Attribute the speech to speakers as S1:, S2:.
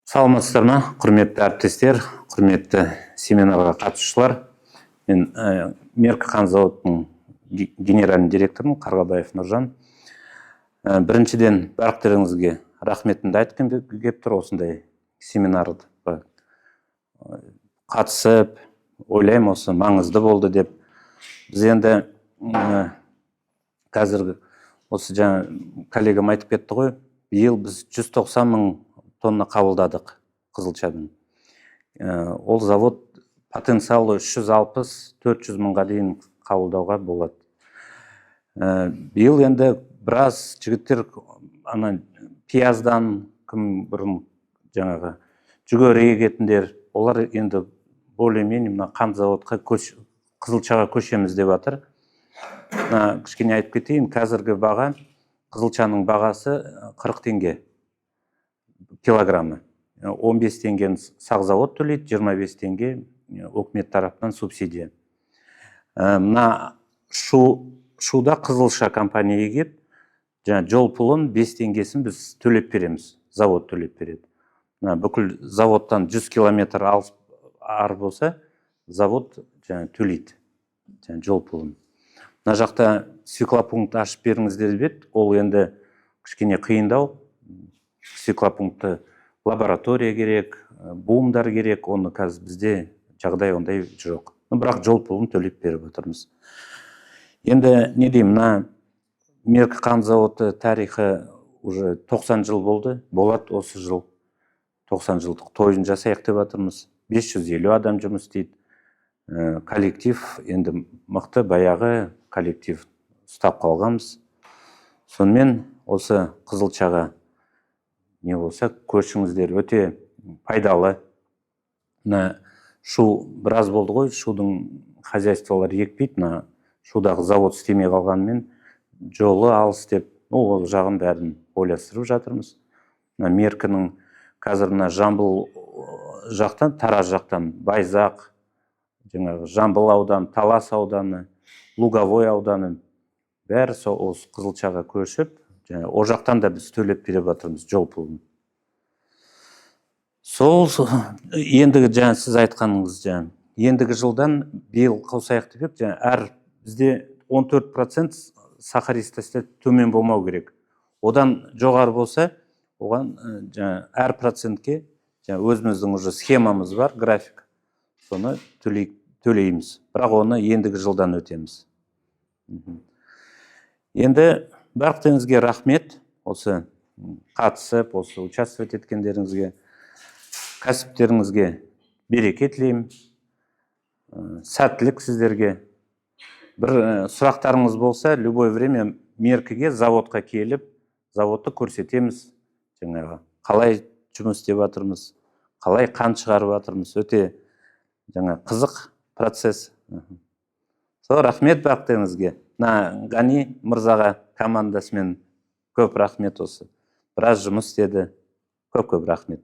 S1: Саламатсыздар ма, құрметті әріптестер, құрметті семинарға қатысушылар. Мен Меркі қант зауытының генеральный директорымын, Қарғабаев Нұржан. Біріншіден, барлықтарыңызге рахметімді айтқым келіп тұр, осындай семинарға қатысып, ойлаймын, осы маңызды болды деп. Біз енді қазіргі осы жаңа коллегам айтып кетті ғой, биыл біз 190 мың тонна қабылдадық қызылшадан. Ол завод потенциалы 360-400 мыңға дейін қабылдауға болады. Биыл енді біраз жігіттер пияздан, кім бұрын жаңағы жүгері егетіндер, олар енді более-менее қант заводқа қызылшаға көшеміз деп жатыр. Кішкене айтып кетейін, қазіргі баға, қызылшаның бағасы 40 теңге килограммы. 15 теңгені Сағзавод төлейді, 25 теңге өкімет тарапынан субсидия. Мына шуда қызылша компания егіп, жол пұлын 5 теңгесін біз төлеп береміз, завод төлеп береді. Бүкіл заводтан 100 километр ар болса, завод төлейді жол пұлын. Мына жақта циклопункт ашып беріңіздер бет, ол енді кішкене қиындау. Циклопункты лаборатория керек, буымдар керек, оны қазір бізде жағдай ондай жоқ. Бірақ жол пұлын төлеп беріп отырмыз. Енді не деймін, мына Меркі қант зауыты тарихы уже 90 жыл болды, болады осы жыл 90 жылдық тойын жасайық деп жатырмыз. 550 адам жұмыс істейді. Коллектив енді мықты баяғы коллектив ұстап қалғанбыз. Сонымен осы қызылшаға не болса, көршіңіздер өте пайдалы. Шу біраз болды ғой, шудың хозяйстволар екпейді. Шудағы завод істемей қалғанымен жолы алыс деп, ол жағын бәрін ойластырып жатырмыз. Меркінің қазір Жамбыл жақтан, Тараз жақтан, Байзақ, Жамбыл ауданы, Талас ауданы, Луговой ауданы бәрі осы қызылшаға көшіп, о жақтан да біз төлеп беріп жатырмыз жол пұлын. Сол ендігі сіз айтқаныңыз, ендігі жылдан биыл қосаяқ деп, әр бізде 14% сахаристості төмен болмау керек. Одан жоғары болса, оған әр процентке өзіміздің уже схемамыз бар, график. Соны төлейміз. Бірақ оны ендігі жылдан өтеміз. Енді барлықтарыңызге рахмет, осы қатысып, осы участвовать еткендеріңізге, кәсіптеріңізге береке тілеймін, сәттілік сіздерге. Бір сұрақтарыңыз болса, любой время Меркіге, заводқа келіп, заводты көрсетеміз. Қалай жұмыс істеп жатырмыз, қалай қант шығарып жатырмыз, өте қызық процесс. Рахмет барлықтарыңызге. Ғани мырзаға командасымен көп рахмет осы. Біраз жұмыс істеді. Көп рахмет.